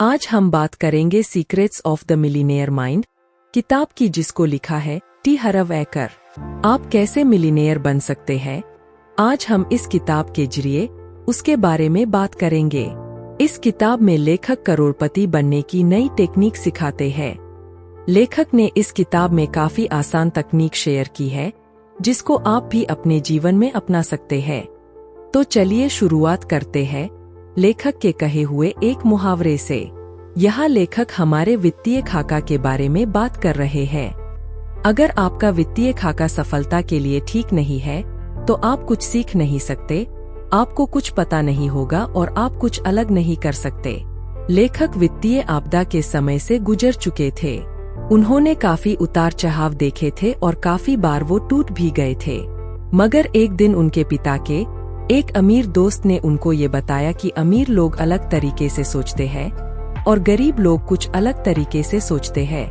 आज हम बात करेंगे secrets of the millionaire mind, किताब की जिसको लिखा है टी हरव एकर। आप कैसे मिलीनियर बन सकते हैं? आज हम इस किताब के जरिए उसके बारे में बात करेंगे। इस किताब में लेखक करोड़पति बनने की नई टेक्निक सिखाते हैं। लेखक ने इस किताब में काफी आसान तकनीक शेयर की है जिसको आप भी अपने जीवन में अपना सकते हैं। तो चलिए शुरुआत करते हैं लेखक के कहे हुए एक मुहावरे से। यहाँ लेखक हमारे वित्तीय खाका के बारे में बात कर रहे हैं। अगर आपका वित्तीय खाका सफलता के लिए ठीक नहीं है तो आप कुछ सीख नहीं सकते, आपको कुछ पता नहीं होगा और आप कुछ अलग नहीं कर सकते। लेखक वित्तीय आपदा के समय से गुजर चुके थे। उन्होंने काफी उतार चढ़ाव देखे थे और काफी बार वो टूट भी गए थे। मगर एक दिन उनके पिता के एक अमीर दोस्त ने उनको ये बताया कि अमीर लोग अलग तरीके से सोचते हैं और गरीब लोग कुछ अलग तरीके से सोचते हैं,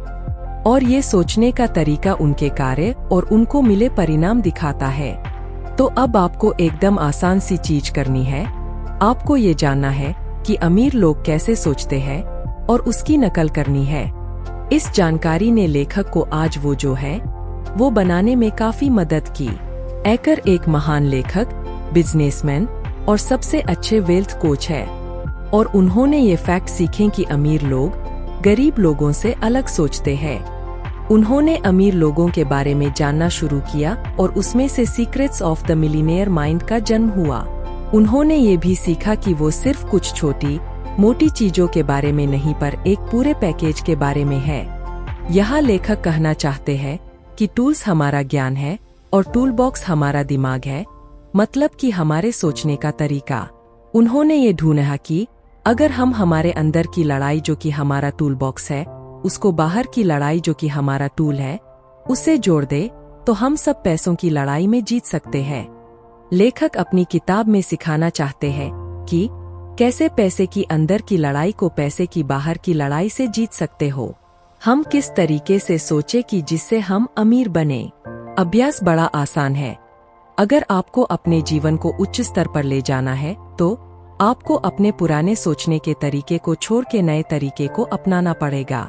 और ये सोचने का तरीका उनके कार्य और उनको मिले परिणाम दिखाता है। तो अब आपको एकदम आसान सी चीज करनी है। आपको ये जानना है कि अमीर लोग कैसे सोचते हैं और उसकी नकल करनी है। इस जानकारी ने लेखक को आज वो जो है वो बनाने में काफी मदद की। एकर एक महान लेखक, बिजनेसमैन और सबसे अच्छे वेल्थ कोच है, और उन्होंने ये फैक्ट सीखे कि अमीर लोग गरीब लोगों से अलग सोचते हैं। उन्होंने अमीर लोगों के बारे में जानना शुरू किया और उसमें से secrets of the millionaire mind का जन्म हुआ। उन्होंने ये भी सीखा कि वो सिर्फ कुछ छोटी मोटी चीजों के बारे में नहीं पर एक पूरे पैकेज के बारे में है। यहाँ लेखक कहना चाहते हैं कि टूल्स हमारा ज्ञान है और टूल बॉक्स हमारा दिमाग है, मतलब कि हमारे सोचने का तरीका। उन्होंने ये ढूंढा कि अगर हम हमारे अंदर की लड़ाई जो कि हमारा टूल बॉक्स है, उसको बाहर की लड़ाई जो कि हमारा टूल है, उससे जोड़ दे तो हम सब पैसों की लड़ाई में जीत सकते हैं। लेखक अपनी किताब में सिखाना चाहते हैं कि कैसे पैसे की अंदर की लड़ाई को पैसे की बाहर की लड़ाई से जीत सकते हो। हम किस तरीके से सोचे कि जिससे हम अमीर बने। अभ्यास बड़ा आसान है। अगर आपको अपने जीवन को उच्च स्तर पर ले जाना है तो आपको अपने पुराने सोचने के तरीके को छोड़ के नए तरीके को अपनाना पड़ेगा।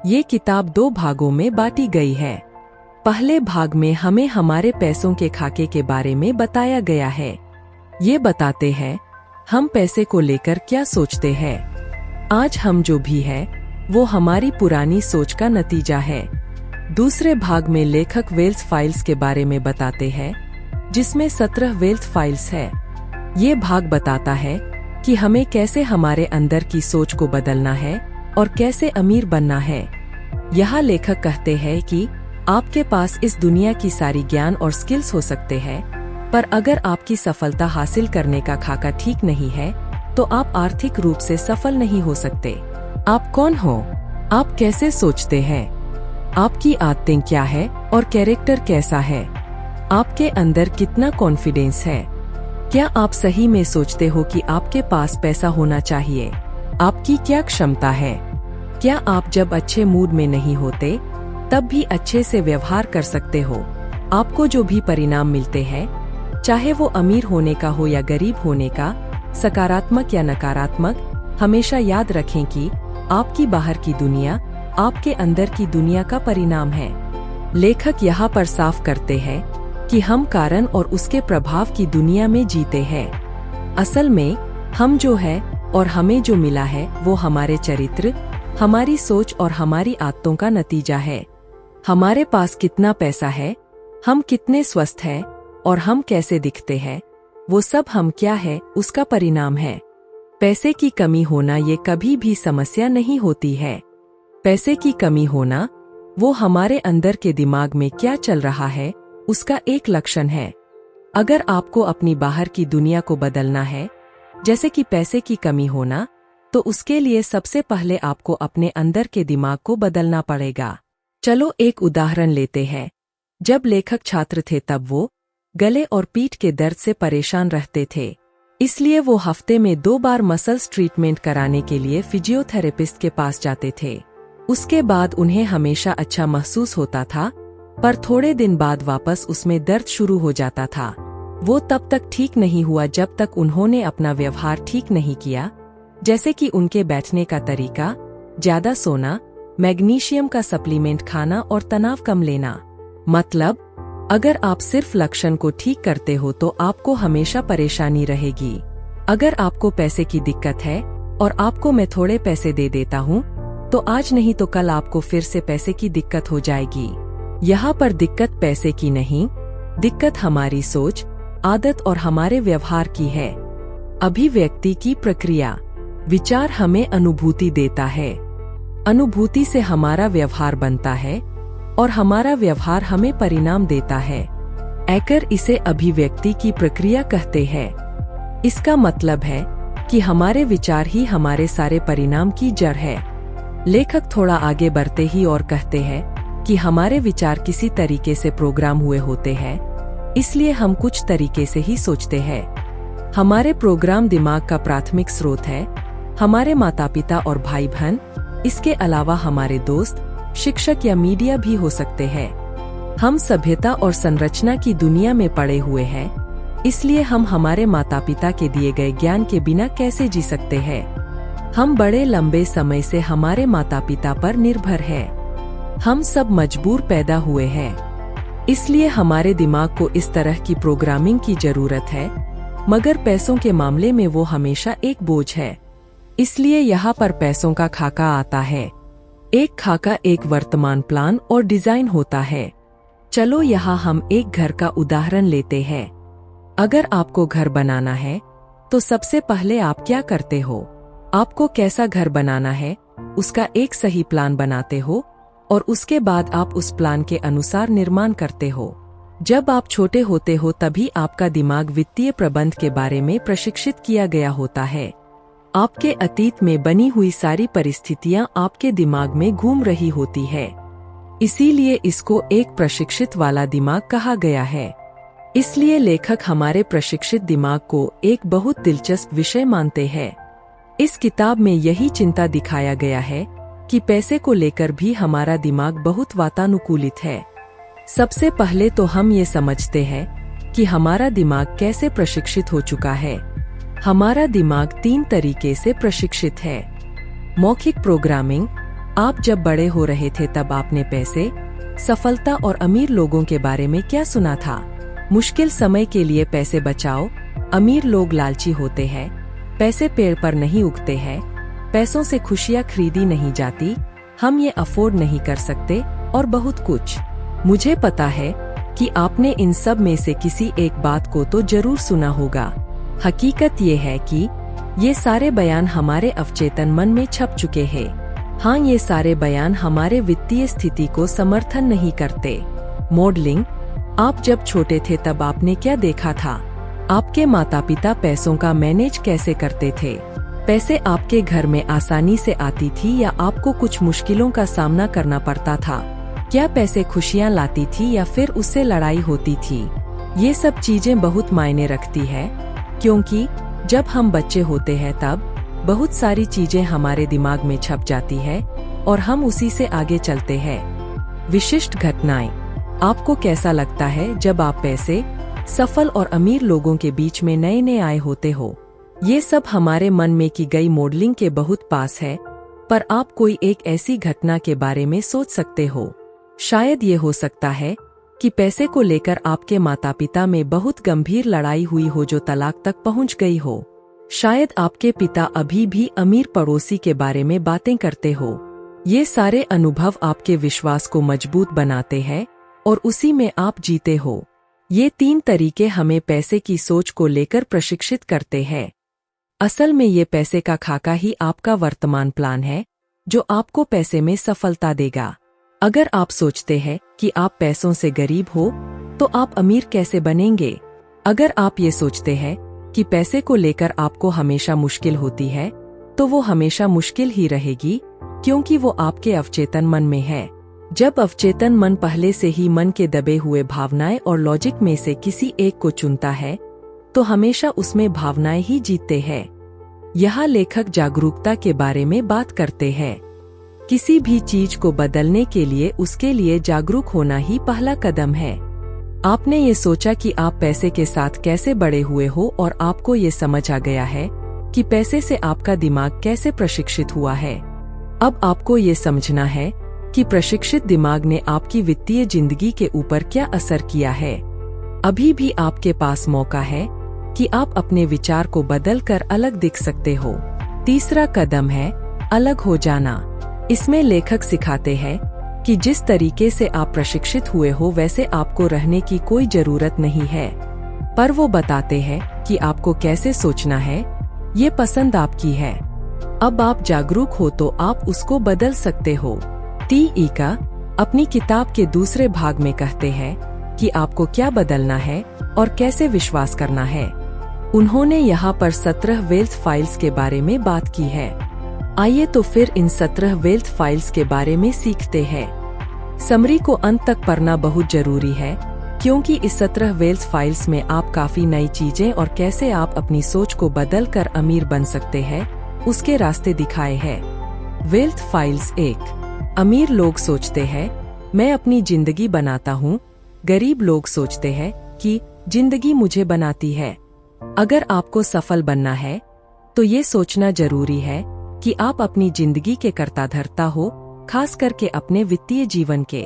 ये किताब 2 भागों में बांटी गई है। पहले भाग में हमें हमारे पैसों के खाके के बारे में बताया गया है। ये बताते हैं हम पैसे को लेकर क्या सोचते हैं। आज हम जो भी है वो हमारी पुरानी सोच का नतीजा है। दूसरे भाग में लेखक वेल्थ फाइल्स के बारे में बताते हैं, जिसमें 17 वेल्थ फाइल्स है। ये भाग बताता है कि हमें कैसे हमारे अंदर की सोच को बदलना है और कैसे अमीर बनना है। यहाँ लेखक कहते हैं कि आपके पास इस दुनिया की सारी ज्ञान और स्किल्स हो सकते हैं, पर अगर आपकी सफलता हासिल करने का खाका ठीक नहीं है तो आप आर्थिक रूप से सफल नहीं हो सकते। आप कौन हो? आप कैसे सोचते हैं? आपकी आदतें क्या है और कैरेक्टर कैसा है? आपके अंदर कितना कॉन्फिडेंस है? क्या आप सही में सोचते हो कि आपके पास पैसा होना चाहिए? आपकी क्या क्षमता है? क्या आप जब अच्छे मूड में नहीं होते तब भी अच्छे से व्यवहार कर सकते हो? आपको जो भी परिणाम मिलते हैं, चाहे वो अमीर होने का हो या गरीब होने का, सकारात्मक या नकारात्मक, हमेशा याद रखें कि आपकी बाहर की दुनिया आपके अंदर की दुनिया का परिणाम है। लेखक यहाँ पर साफ करते हैं कि हम कारण और उसके प्रभाव की दुनिया में जीते हैं। असल में हम जो है और हमें जो मिला है वो हमारे चरित्र, हमारी सोच और हमारी आदतों का नतीजा है। हमारे पास कितना पैसा है, हम कितने स्वस्थ हैं और हम कैसे दिखते हैं, वो सब हम क्या है उसका परिणाम है। पैसे की कमी होना ये कभी भी समस्या नहीं होती है। पैसे की कमी होना वो हमारे अंदर के दिमाग में क्या चल रहा है उसका एक लक्षण है। अगर आपको अपनी बाहर की दुनिया को बदलना है, जैसे कि पैसे की कमी होना, तो उसके लिए सबसे पहले आपको अपने अंदर के दिमाग को बदलना पड़ेगा। चलो एक उदाहरण लेते हैं। जब लेखक छात्र थे तब वो गले और पीठ के दर्द से परेशान रहते थे, इसलिए वो हफ्ते में 2 बार मसल्स ट्रीटमेंट कराने के लिए फिजियोथेरेपिस्ट के पास जाते थे। उसके बाद उन्हें हमेशा अच्छा महसूस होता था, पर थोड़े दिन बाद वापस उसमें दर्द शुरू हो जाता था। वो तब तक ठीक नहीं हुआ जब तक उन्होंने अपना व्यवहार ठीक नहीं किया, जैसे कि उनके बैठने का तरीका, ज्यादा सोना, मैग्नीशियम का सप्लीमेंट खाना और तनाव कम लेना। मतलब, अगर आप सिर्फ लक्षण को ठीक करते हो तो आपको हमेशा परेशानी रहेगी। अगर आपको पैसे की दिक्कत है और आपको मैं थोड़े पैसे दे देता हूँ, तो आज नहीं तो कल आपको फिर से पैसे की दिक्कत हो जाएगी। यहाँ पर दिक्कत पैसे की नहीं, दिक्कत हमारी सोच, आदत और हमारे व्यवहार की है। अभिव्यक्ति की प्रक्रिया। विचार हमें अनुभूति देता है, अनुभूति से हमारा व्यवहार बनता है और हमारा व्यवहार हमें परिणाम देता है। एकर इसे अभिव्यक्ति की प्रक्रिया कहते हैं। इसका मतलब है कि हमारे विचार ही हमारे सारे परिणाम की जड़ है। लेखक थोड़ा आगे बढ़ते ही और कहते हैं कि हमारे विचार किसी तरीके से प्रोग्राम हुए होते हैं, इसलिए हम कुछ तरीके से ही सोचते हैं। हमारे प्रोग्राम दिमाग का प्राथमिक स्रोत है, हमारे माता पिता और भाई बहन, इसके अलावा हमारे दोस्त, शिक्षक या मीडिया भी हो सकते हैं। हम सभ्यता और संरचना की दुनिया में पड़े हुए हैं, इसलिए हम हमारे माता पिता के दिए गए ज्ञान के बिना कैसे जी सकते हैं। हम बड़े लंबे समय से हमारे माता पिता पर निर्भर हैं। हम सब मजबूर पैदा हुए हैं, इसलिए हमारे दिमाग को इस तरह की प्रोग्रामिंग की जरूरत है। मगर पैसों के मामले में वो हमेशा एक बोझ है, इसलिए यहाँ पर पैसों का खाका आता है। एक खाका एक वर्तमान प्लान और डिजाइन होता है। चलो यहाँ हम एक घर का उदाहरण लेते हैं। अगर आपको घर बनाना है तो सबसे पहले आप क्या करते हो? आपको कैसा घर बनाना है उसका एक सही प्लान बनाते हो और उसके बाद आप उस प्लान के अनुसार निर्माण करते हो। जब आप छोटे होते हो तभी आपका दिमाग वित्तीय प्रबंध के बारे में प्रशिक्षित किया गया होता है। आपके अतीत में बनी हुई सारी परिस्थितियां आपके दिमाग में घूम रही होती है, इसीलिए इसको एक प्रशिक्षित वाला दिमाग कहा गया है। इसलिए लेखक हमारे प्रशिक्षित दिमाग को एक बहुत दिलचस्प विषय मानते हैं। इस किताब में यही चिंता दिखाया गया है कि पैसे को लेकर भी हमारा दिमाग बहुत वातानुकूलित है। सबसे पहले तो हम ये समझते हैं कि हमारा दिमाग कैसे प्रशिक्षित हो चुका है। हमारा दिमाग 3 तरीके से प्रशिक्षित है। मौखिक प्रोग्रामिंग। आप जब बड़े हो रहे थे तब आपने पैसे, सफलता और अमीर लोगों के बारे में क्या सुना था? मुश्किल समय के लिए पैसे बचाओ, अमीर लोग लालची होते हैं, पैसे पेड़ पर नहीं उगते हैं, पैसों से खुशियाँ खरीदी नहीं जाती, हम ये अफोर्ड नहीं कर सकते और बहुत कुछ। मुझे पता है कि आपने इन सब में से किसी एक बात को तो जरूर सुना होगा। हकीकत ये है कि ये सारे बयान हमारे अवचेतन मन में छप चुके हैं। हाँ, ये सारे बयान हमारे वित्तीय स्थिति को समर्थन नहीं करते। मॉडलिंग। आप जब छोटे थे तब आपने क्या देखा था? आपके माता पिता पैसों का मैनेज कैसे करते थे? पैसे आपके घर में आसानी से आती थी या आपको कुछ मुश्किलों का सामना करना पड़ता था? क्या पैसे खुशियाँ लाती थी या फिर उससे लड़ाई होती थी? ये सब चीजें बहुत मायने रखती है, क्योंकि जब हम बच्चे होते हैं तब बहुत सारी चीजें हमारे दिमाग में छप जाती है और हम उसी से आगे चलते हैं। विशिष्ट घटनाएं। आपको कैसा लगता है जब आप पैसे, सफल और अमीर लोगों के बीच में नए नए आए होते हो? ये सब हमारे मन में की गई मॉडलिंग के बहुत पास है, पर आप कोई एक ऐसी घटना के बारे में सोच सकते हो। शायद ये हो सकता है कि पैसे को लेकर आपके माता पिता में बहुत गंभीर लड़ाई हुई हो जो तलाक तक पहुंच गई हो। शायद आपके पिता अभी भी अमीर पड़ोसी के बारे में बातें करते हो। ये सारे अनुभव आपके विश्वास को मजबूत बनाते हैं और उसी में आप जीते हो। ये 3 तरीके हमें पैसे की सोच को लेकर प्रशिक्षित करते हैं। असल में ये पैसे का खाका ही आपका वर्तमान प्लान है जो आपको पैसे में सफलता देगा। अगर आप सोचते हैं कि आप पैसों से गरीब हो तो आप अमीर कैसे बनेंगे? अगर आप ये सोचते हैं कि पैसे को लेकर आपको हमेशा मुश्किल होती है तो वो हमेशा मुश्किल ही रहेगी, क्योंकि वो आपके अवचेतन मन में है। जब अवचेतन मन पहले से ही मन के दबे हुए भावनाएं और लॉजिक में से किसी एक को चुनता है तो हमेशा उसमें भावनाएं ही जीतते हैं। यहाँ लेखक जागरूकता के बारे में बात करते हैं। किसी भी चीज को बदलने के लिए उसके लिए जागरूक होना ही पहला कदम है। आपने ये सोचा कि आप पैसे के साथ कैसे बड़े हुए हो और आपको ये समझ आ गया है कि पैसे से आपका दिमाग कैसे प्रशिक्षित हुआ है। अब आपको ये समझना है कि प्रशिक्षित दिमाग ने आपकी वित्तीय जिंदगी के ऊपर क्या असर किया है। अभी भी आपके पास मौका है कि आप अपने विचार को बदलकर अलग दिख सकते हो। तीसरा कदम है अलग हो जाना। इसमें लेखक सिखाते हैं कि जिस तरीके से आप प्रशिक्षित हुए हो वैसे आपको रहने की कोई जरूरत नहीं है, पर वो बताते हैं कि आपको कैसे सोचना है। ये पसंद आपकी है। अब आप जागरूक हो तो आप उसको बदल सकते हो। टी ईका अपनी किताब के दूसरे भाग में कहते हैं कि आपको क्या बदलना है और कैसे विश्वास करना है। उन्होंने यहाँ पर 17 वेल्थ फाइल्स के बारे में बात की है। आइए तो फिर इन 17 वेल्थ फाइल्स के बारे में सीखते हैं। समरी को अंत तक पढ़ना बहुत जरूरी है, क्योंकि इस 17 वेल्थ फाइल्स में आप काफी नई चीजें और कैसे आप अपनी सोच को बदलकर अमीर बन सकते हैं उसके रास्ते दिखाए हैं। Wealth files 1। अमीर लोग सोचते हैं मैं अपनी जिंदगी बनाता हूँ। गरीब लोग सोचते हैं कि जिंदगी मुझे बनाती है। अगर आपको सफल बनना है तो ये सोचना जरूरी है कि आप अपनी जिंदगी के कर्ता धर्ता हो, खास करके अपने वित्तीय जीवन के।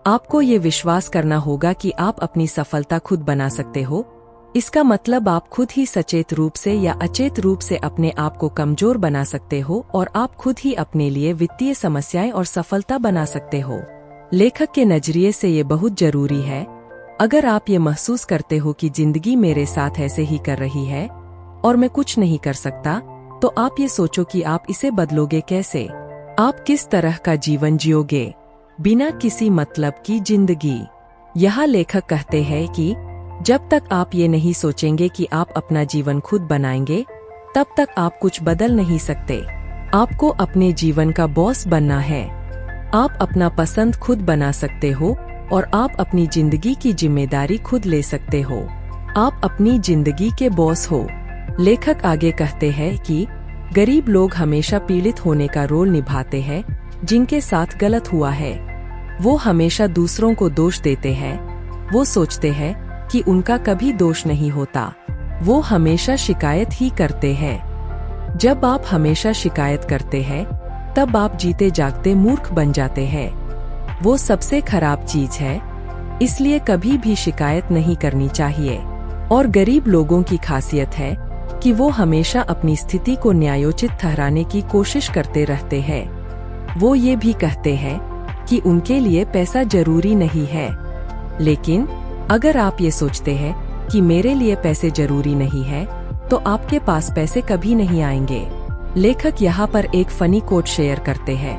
आपको ये विश्वास करना होगा कि आप अपनी सफलता खुद बना सकते हो। इसका मतलब आप खुद ही सचेत रूप से या अचेत रूप से अपने आप को कमजोर बना सकते हो और आप खुद ही अपने लिए वित्तीय समस्याएं और सफलता बना सकते हो। लेखक के नजरिए से ये बहुत जरूरी है। अगर आप ये महसूस करते हो कि जिंदगी मेरे साथ ऐसे ही कर रही है और मैं कुछ नहीं कर सकता, तो आप ये सोचो कि आप इसे बदलोगे कैसे। आप किस तरह का जीवन जियोगे बिना किसी मतलब की जिंदगी। यहाँ लेखक कहते हैं कि जब तक आप ये नहीं सोचेंगे कि आप अपना जीवन खुद बनाएंगे, तब तक आप कुछ बदल नहीं सकते। आपको अपने जीवन का बॉस बनना है। आप अपना पसंद खुद बना सकते हो और आप अपनी जिंदगी की जिम्मेदारी खुद ले सकते हो। आप अपनी जिंदगी के बॉस हो। लेखक आगे कहते हैं कि गरीब लोग हमेशा पीड़ित होने का रोल निभाते हैं जिनके साथ गलत हुआ है। वो हमेशा दूसरों को दोष देते हैं। वो सोचते हैं कि उनका कभी दोष नहीं होता। वो हमेशा शिकायत ही करते हैं। जब आप हमेशा शिकायत करते हैं तब आप जीते जागते मूर्ख बन जाते हैं। वो सबसे खराब चीज है, इसलिए कभी भी शिकायत नहीं करनी चाहिए। और गरीब लोगों की खासियत है कि वो हमेशा अपनी स्थिति को न्यायोचित ठहराने की कोशिश करते रहते हैं। वो ये भी कहते हैं कि उनके लिए पैसा जरूरी नहीं है। लेकिन अगर आप ये सोचते हैं कि मेरे लिए पैसे जरूरी नहीं है, तो आपके पास पैसे कभी नहीं आएंगे। लेखक यहाँ पर एक फनी कोट शेयर करते हैं।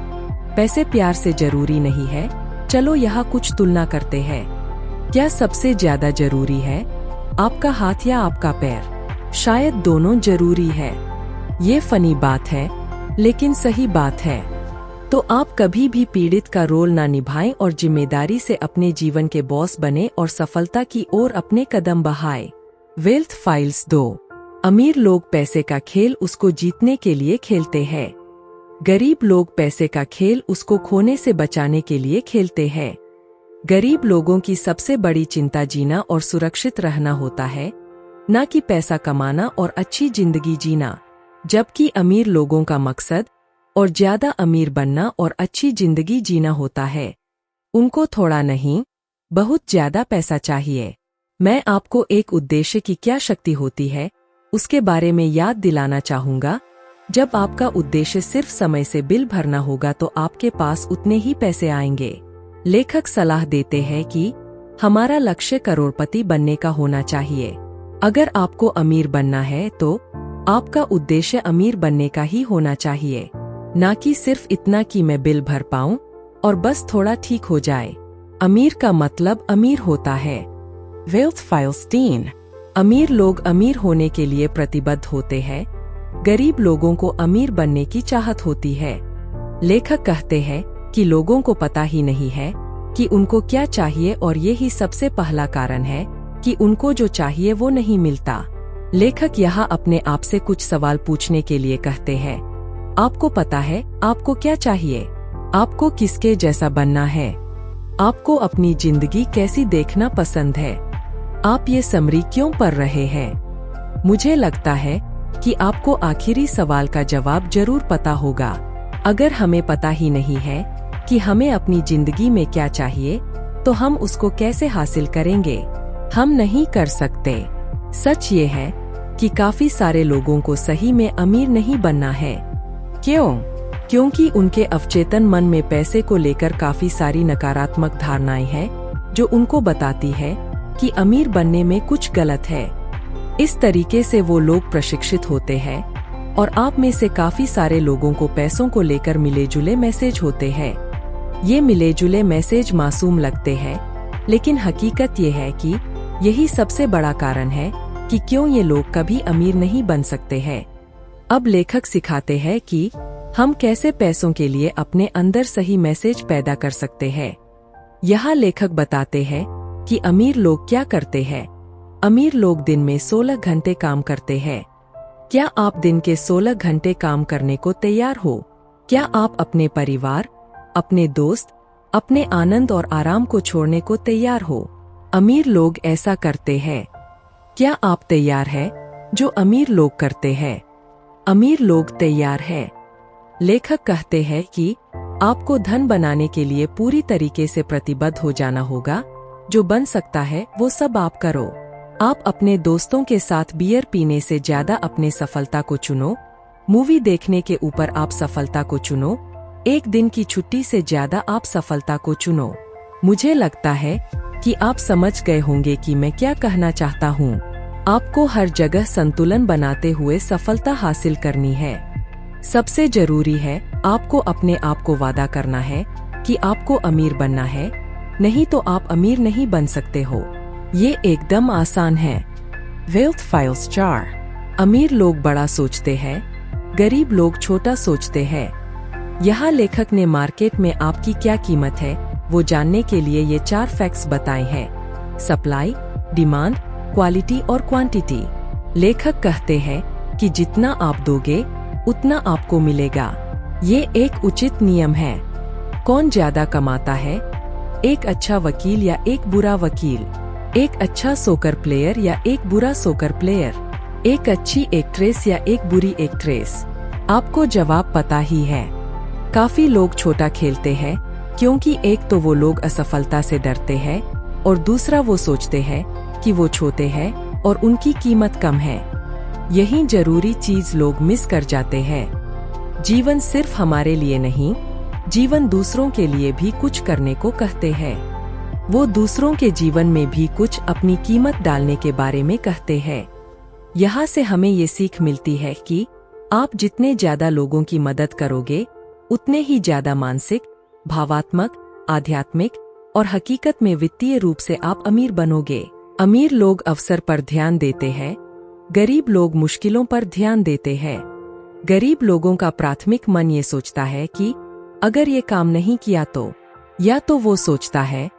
पैसे प्यार से जरूरी नहीं है। चलो यहाँ कुछ तुलना करते हैं। क्या सबसे ज्यादा जरूरी है, आपका हाथ या आपका पैर? शायद दोनों जरूरी है। ये फनी बात है, लेकिन सही बात है। तो आप कभी भी पीड़ित का रोल ना निभाएं और जिम्मेदारी से अपने जीवन के बॉस बने और सफलता की ओर अपने कदम बढ़ाएं। Wealth files 2। अमीर लोग पैसे का खेल उसको जीतने के लिए खेलते हैं। गरीब लोग पैसे का खेल उसको खोने से बचाने के लिए खेलते हैं। गरीब लोगों की सबसे बड़ी चिंता जीना और सुरक्षित रहना होता है, न कि पैसा कमाना और अच्छी जिंदगी जीना। जबकि अमीर लोगों का मकसद और ज्यादा अमीर बनना और अच्छी जिंदगी जीना होता है। उनको थोड़ा नहीं, बहुत ज्यादा पैसा चाहिए। मैं आपको एक उद्देश्य की क्या शक्ति होती है उसके बारे में याद दिलाना चाहूंगा। जब आपका उद्देश्य सिर्फ समय से बिल भरना होगा तो आपके पास उतने ही पैसे आएंगे। लेखक सलाह देते हैं कि हमारा लक्ष्य करोड़पति बनने का होना चाहिए। अगर आपको अमीर बनना है तो आपका उद्देश्य अमीर बनने का ही होना चाहिए, ना कि सिर्फ इतना कि मैं बिल भर पाऊं और बस थोड़ा ठीक हो जाए। अमीर का मतलब अमीर होता है। Wealth files 3। अमीर लोग अमीर होने के लिए प्रतिबद्ध होते हैं। गरीब लोगों को अमीर बनने की चाहत होती है। लेखक कहते हैं कि लोगों को पता ही नहीं है कि उनको क्या चाहिए और यही सबसे पहला कारण है कि उनको जो चाहिए वो नहीं मिलता। लेखक यहाँ अपने आप से कुछ सवाल पूछने के लिए कहते हैं। आपको पता है आपको क्या चाहिए? आपको किसके जैसा बनना है? आपको अपनी जिंदगी कैसी देखना पसंद है? आप ये समरी क्यों पढ़ रहे हैं? मुझे लगता है कि आपको आखिरी सवाल का जवाब जरूर पता होगा। अगर हमें पता ही नहीं है कि हमें अपनी जिंदगी में क्या चाहिए, तो हम उसको कैसे हासिल करेंगे? हम नहीं कर सकते। सच ये है कि काफी सारे लोगों को सही में अमीर नहीं बनना है। क्यों? क्योंकि उनके अवचेतन मन में पैसे को लेकर काफी सारी नकारात्मक धारणाएं हैं जो उनको बताती है कि अमीर बनने में कुछ गलत है। इस तरीके से वो लोग प्रशिक्षित होते हैं और आप में से काफी सारे लोगों को पैसों को लेकर मिले जुले मैसेज होते हैं। ये मिले जुले मैसेज मासूम लगते हैं, लेकिन हकीकत ये है कि यही सबसे बड़ा कारण है कि क्यों ये लोग कभी अमीर नहीं बन सकते हैं। अब लेखक सिखाते हैं कि हम कैसे पैसों के लिए अपने अंदर सही मैसेज पैदा कर सकते हैं। यहाँ लेखक बताते हैं कि अमीर लोग क्या करते हैं। अमीर लोग दिन में 16 घंटे काम करते हैं। क्या आप दिन के 16 घंटे काम करने को तैयार हो? क्या आप अपने परिवार, अपने दोस्त, अपने आनंद और आराम को छोड़ने को तैयार हो? अमीर लोग ऐसा करते हैं। क्या आप तैयार हैं जो अमीर लोग करते हैं? अमीर लोग तैयार हैं। लेखक कहते हैं कि आपको धन बनाने के लिए पूरी तरीके से प्रतिबद्ध हो जाना होगा। जो बन सकता है वो सब आप करो। आप अपने दोस्तों के साथ बियर पीने से ज्यादा अपने सफलता को चुनो। मूवी देखने के ऊपर आप सफलता को चुनो। एक दिन की छुट्टी से ज्यादा आप सफलता को चुनो। मुझे लगता है कि आप समझ गए होंगे कि मैं क्या कहना चाहता हूँ। आपको हर जगह संतुलन बनाते हुए सफलता हासिल करनी है। सबसे जरूरी है आपको अपने आप को वादा करना है कि आपको अमीर बनना है, नहीं तो आप अमीर नहीं बन सकते हो। ये एकदम आसान है। Wealth files 4। अमीर लोग बड़ा सोचते हैं, गरीब लोग छोटा सोचते हैं। यहाँ लेखक ने मार्केट में आपकी क्या कीमत है वो जानने के लिए ये 4 फैक्ट्स बताए हैं: सप्लाई, डिमांड, क्वालिटी और क्वांटिटी। लेखक कहते हैं कि जितना आप दोगे उतना आपको मिलेगा। ये एक उचित नियम है। कौन ज्यादा कमाता है? एक अच्छा वकील या एक बुरा वकील? एक अच्छा सोकर प्लेयर या एक बुरा सोकर प्लेयर? एक अच्छी एक्ट्रेस या एक बुरी एक्ट्रेस? आपको जवाब पता ही है। काफी लोग छोटा खेलते हैं क्योंकि एक तो वो लोग असफलता से डरते हैं और दूसरा वो सोचते हैं कि वो छोटे हैं और उनकी कीमत कम है। यही जरूरी चीज लोग मिस कर जाते हैं। जीवन सिर्फ हमारे लिए नहीं, जीवन दूसरों के लिए भी कुछ करने को कहते हैं। वो दूसरों के जीवन में भी कुछ अपनी कीमत डालने के बारे में कहते हैं। यहाँ से हमें ये सीख मिलती है कि आप जितने ज्यादा लोगों की मदद करोगे उतने ही ज्यादा मानसिक, भावात्मक, आध्यात्मिक और हकीकत में वित्तीय रूप से आप अमीर बनोगे। अमीर लोग अवसर पर ध्यान देते हैं, गरीब लोग मुश्किलों पर ध्यान देते हैं। गरीब लोगों का प्राथमिक मन ये सोचता है कि अगर ये काम नहीं किया तो, या तो वो सोचता है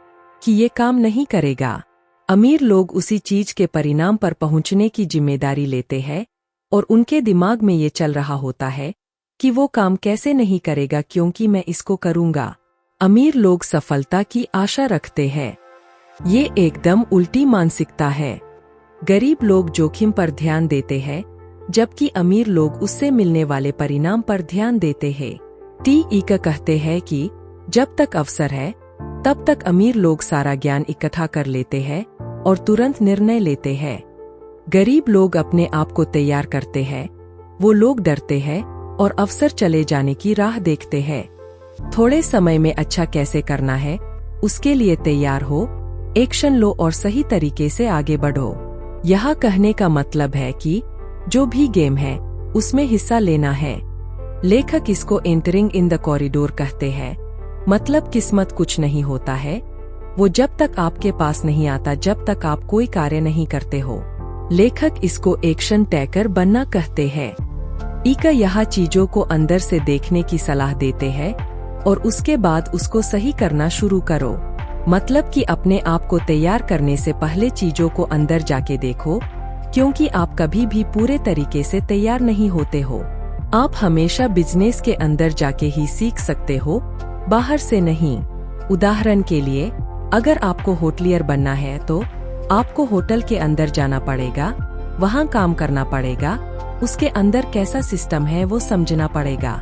कि ये काम नहीं करेगा। अमीर लोग उसी चीज के परिणाम पर पहुंचने की जिम्मेदारी लेते हैं और उनके दिमाग में ये चल रहा होता है कि वो काम कैसे नहीं करेगा क्योंकि मैं इसको करूंगा। अमीर लोग सफलता की आशा रखते हैं। ये एकदम उल्टी मानसिकता है। गरीब लोग जोखिम पर ध्यान देते हैं, जबकि अमीर लोग उससे मिलने वाले परिणाम पर ध्यान देते हैं। टी.ई. कहते हैं कि जब तक अवसर है तब तक अमीर लोग सारा ज्ञान इकट्ठा कर लेते हैं और तुरंत निर्णय लेते हैं। गरीब लोग अपने आप को तैयार करते हैं। वो लोग डरते हैं और अवसर चले जाने की राह देखते हैं। थोड़े समय में अच्छा कैसे करना है उसके लिए तैयार हो, एक्शन लो और सही तरीके से आगे बढ़ो। यह कहने का मतलब है कि जो भी गेम है उसमें हिस्सा लेना है। लेखक इसको एंटरिंग इन द कॉरिडोर कहते हैं। मतलब किस्मत कुछ नहीं होता है, वो जब तक आपके पास नहीं आता जब तक आप कोई कार्य नहीं करते हो। लेखक इसको एक्शन टेकर बनना कहते हैं। ईका यह चीजों को अंदर से देखने की सलाह देते हैं और उसके बाद उसको सही करना शुरू करो। मतलब कि अपने आप को तैयार करने से पहले चीजों को अंदर जाके देखो, क्योंकि आप कभी भी पूरे तरीके से तैयार नहीं होते हो। आप हमेशा बिजनेस के अंदर जाके ही सीख सकते हो, बाहर से नहीं। उदाहरण के लिए, अगर आपको होटलियर बनना है तो आपको होटल के अंदर जाना पड़ेगा, वहाँ काम करना पड़ेगा, उसके अंदर कैसा सिस्टम है वो समझना पड़ेगा।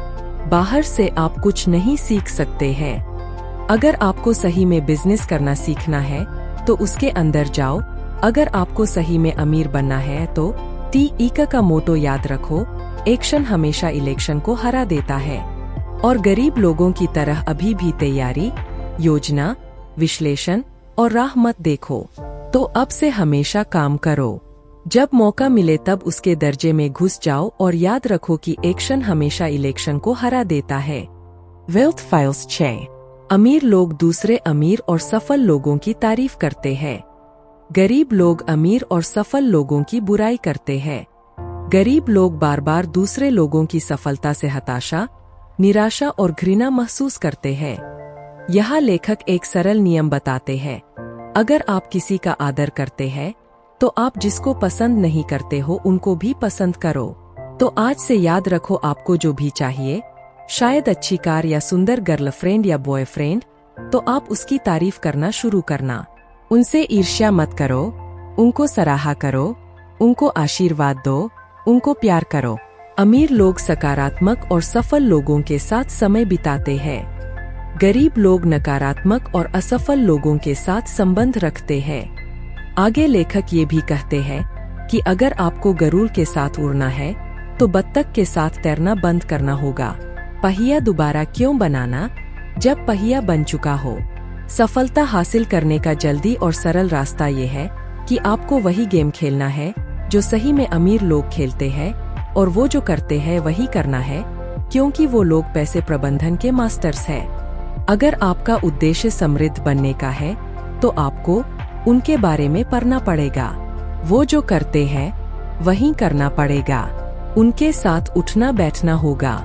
बाहर से आप कुछ नहीं सीख सकते हैं। अगर आपको सही में बिजनेस करना सीखना है तो उसके अंदर जाओ। अगर आपको सही में अमीर बनना है तो TEK का मोटो याद रखो, एक्शन हमेशा इलेक्शन को हरा देता है। और गरीब लोगों की तरह अभी भी तैयारी, योजना, विश्लेषण और राह मत देखो। तो अब से हमेशा काम करो, जब मौका मिले तब उसके दर्जे में घुस जाओ और याद रखो कि एक्शन हमेशा इलेक्शन को हरा देता है। Wealth files 6। अमीर लोग दूसरे अमीर और सफल लोगों की तारीफ करते हैं। गरीब लोग अमीर और सफल लोगों की बुराई करते हैं। गरीब लोग बार बार दूसरे लोगों की सफलता से हताशा, निराशा और घृणा महसूस करते हैं। यहाँ लेखक एक सरल नियम बताते हैं। अगर आप किसी का आदर करते हैं तो आप जिसको पसंद नहीं करते हो उनको भी पसंद करो। तो आज से याद रखो, आपको जो भी चाहिए, शायद अच्छी कार या सुंदर गर्लफ्रेंड या बॉयफ्रेंड, तो आप उसकी तारीफ करना शुरू करना। उनसे ईर्ष्या मत करो, उनको सराहा करो, उनको आशीर्वाद दो, उनको प्यार करो। अमीर लोग सकारात्मक और सफल लोगों के साथ समय बिताते हैं। गरीब लोग नकारात्मक और असफल लोगों के साथ संबंध रखते हैं। आगे लेखक ये भी कहते हैं कि अगर आपको गरुड़ के साथ उड़ना है तो बत्तख के साथ तैरना बंद करना होगा। पहिया दोबारा क्यों बनाना जब पहिया बन चुका हो। सफलता हासिल करने का जल्दी और सरल रास्ता ये है कि आपको वही गेम खेलना है जो सही में अमीर लोग खेलते हैं, और वो जो करते हैं वही करना है, क्योंकि वो लोग पैसे प्रबंधन के मास्टर्स हैं। अगर आपका उद्देश्य समृद्ध बनने का है तो आपको उनके बारे में पढ़ना पड़ेगा। वो जो करते हैं वही करना पड़ेगा। उनके साथ उठना बैठना होगा।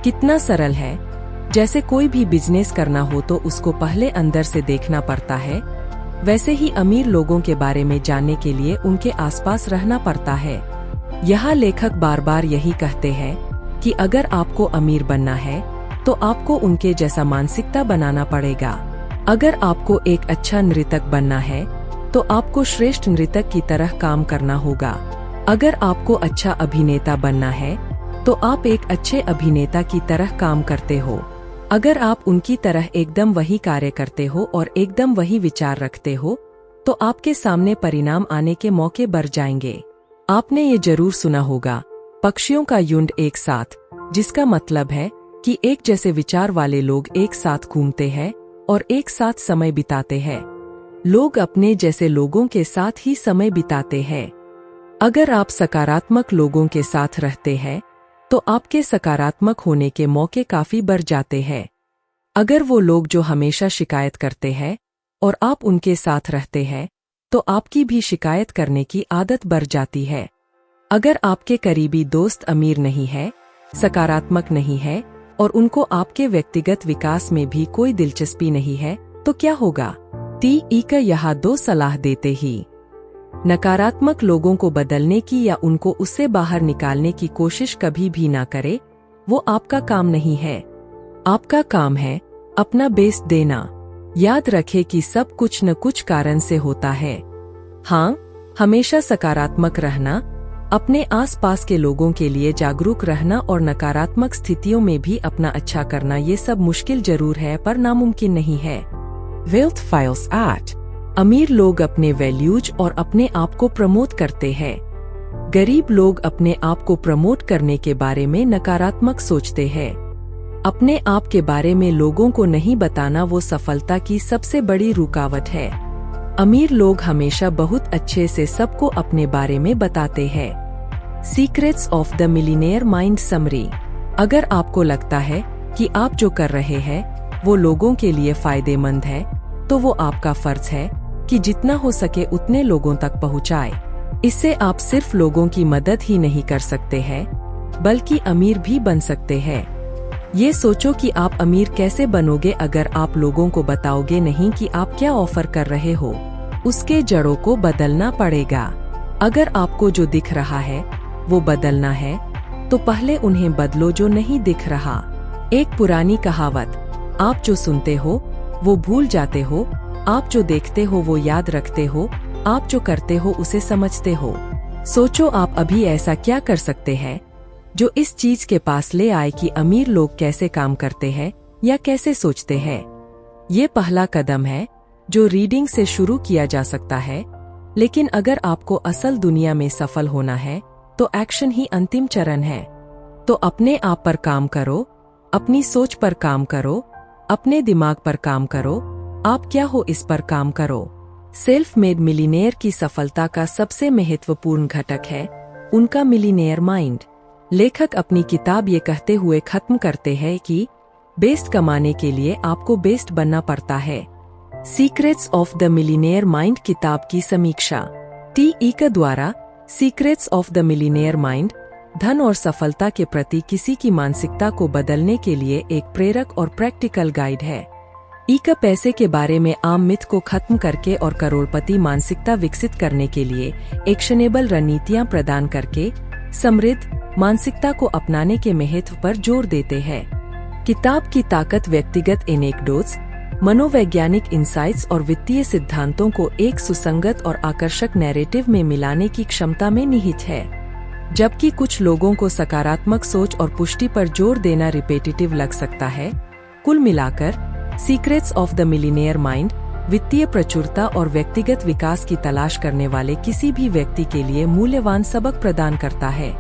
कितना सरल है। जैसे कोई भी बिजनेस करना हो तो उसको पहले अंदर से देखना पड़ता है, वैसे ही अमीर लोगों के बारे में जानने के लिए उनके आसपास रहना पड़ता है। यहाँ लेखक बार बार यही कहते हैं कि अगर आपको अमीर बनना है तो आपको उनके जैसा मानसिकता बनाना पड़ेगा। अगर आपको एक अच्छा नृतक बनना है तो आपको श्रेष्ठ नृतक की तरह काम करना होगा। अगर आपको अच्छा अभिनेता बनना है तो आप एक अच्छे अभिनेता की तरह काम करते हो। अगर आप उनकी तरह एकदम वही कार्य करते हो और एकदम वही विचार रखते हो तो आपके सामने परिणाम आने के मौके बढ़ जाएंगे। आपने ये जरूर सुना होगा, पक्षियों का झुंड एक साथ, जिसका मतलब है कि एक जैसे विचार वाले लोग एक साथ घूमते हैं और एक साथ समय बिताते हैं। लोग अपने जैसे लोगों के साथ ही समय बिताते हैं। अगर आप सकारात्मक लोगों के साथ रहते हैं तो आपके सकारात्मक होने के मौके काफी बढ़ जाते हैं। अगर वो लोग जो हमेशा शिकायत करते हैं और आप उनके साथ रहते हैं तो आपकी भी शिकायत करने की आदत बढ़ जाती है। अगर आपके करीबी दोस्त अमीर नहीं है, सकारात्मक नहीं है और उनको आपके व्यक्तिगत विकास में भी कोई दिलचस्पी नहीं है तो क्या होगा। TEK यहाँ 2 सलाह देते ही। नकारात्मक लोगों को बदलने की या उनको उससे बाहर निकालने की कोशिश कभी भी ना करे, वो आपका काम नहीं है। आपका काम है अपना बेस्ट देना। याद रखें कि सब कुछ न कुछ कारण से होता है। हाँ, हमेशा सकारात्मक रहना, अपने आसपास के लोगों के लिए जागरूक रहना और नकारात्मक स्थितियों में भी अपना अच्छा करना, ये सब मुश्किल जरूर है पर नामुमकिन नहीं है। Wealth files 8। अमीर लोग अपने वैल्यूज और अपने आप को प्रमोट करते हैं। गरीब लोग अपने आप को प्रमोट करने के बारे में नकारात्मक सोचते हैं। अपने आप के बारे में लोगों को नहीं बताना वो सफलता की सबसे बड़ी रुकावट है। अमीर लोग हमेशा बहुत अच्छे से सबको अपने बारे में बताते हैं। Secrets of the millionaire mind summary. अगर आपको लगता है कि आप जो कर रहे हैं वो लोगों के लिए फायदेमंद है तो वो आपका फर्ज है कि जितना हो सके उतने लोगों तक पहुंचाए। इससे आप सिर्फ लोगों की मदद ही नहीं कर सकते हैं बल्कि अमीर भी बन सकते हैं। ये सोचो कि आप अमीर कैसे बनोगे अगर आप लोगों को बताओगे नहीं कि आप क्या ऑफर कर रहे हो। उसके जड़ों को बदलना पड़ेगा। अगर आपको जो दिख रहा है वो बदलना है तो पहले उन्हें बदलो जो नहीं दिख रहा। एक पुरानी कहावत, आप जो सुनते हो वो भूल जाते हो, आप जो देखते हो वो याद रखते हो, आप जो करते हो उसे समझते हो। सोचो आप अभी ऐसा क्या कर सकते हैं जो इस चीज के पास ले आए कि अमीर लोग कैसे काम करते हैं या कैसे सोचते हैं। ये पहला कदम है जो रीडिंग से शुरू किया जा सकता है, लेकिन अगर आपको असल दुनिया में सफल होना है तो एक्शन ही अंतिम चरण है। तो अपने आप पर काम करो, अपनी सोच पर काम करो, अपने दिमाग पर काम करो। आप क्या हो इस पर काम करो। सेल्फ मेड मिलीनियर की सफलता का सबसे महत्वपूर्ण घटक है उनका मिलीनियर माइंड। लेखक अपनी किताब ये कहते हुए खत्म करते हैं कि बेस्ट कमाने के लिए आपको बेस्ट बनना पड़ता है। Secrets of the millionaire mind किताब की समीक्षा। टी ईका द्वारा secrets of the millionaire mind धन और सफलता के प्रति किसी की मानसिकता को बदलने के लिए एक प्रेरक और प्रैक्टिकल गाइड है। ईका पैसे के बारे में आम मिथ को खत्म करके और करोड़पति मानसिकता विकसित करने के लिए एक्शनेबल रणनीतियां प्रदान करके समृद्ध मानसिकता को अपनाने के महत्व पर जोर देते हैं। किताब की ताकत व्यक्तिगत एनेक्डोट्स, मनोवैज्ञानिक इंसाइट्स और वित्तीय सिद्धांतों को एक सुसंगत और आकर्षक नैरेटिव में मिलाने की क्षमता में निहित है। जबकि कुछ लोगों को सकारात्मक सोच और पुष्टि पर जोर देना रिपीटेटिव लग सकता है, कुल मिलाकर secrets of the millionaire mind वित्तीय प्रचुरता और व्यक्तिगत विकास की तलाश करने वाले किसी भी व्यक्ति के लिए मूल्यवान सबक प्रदान करता है।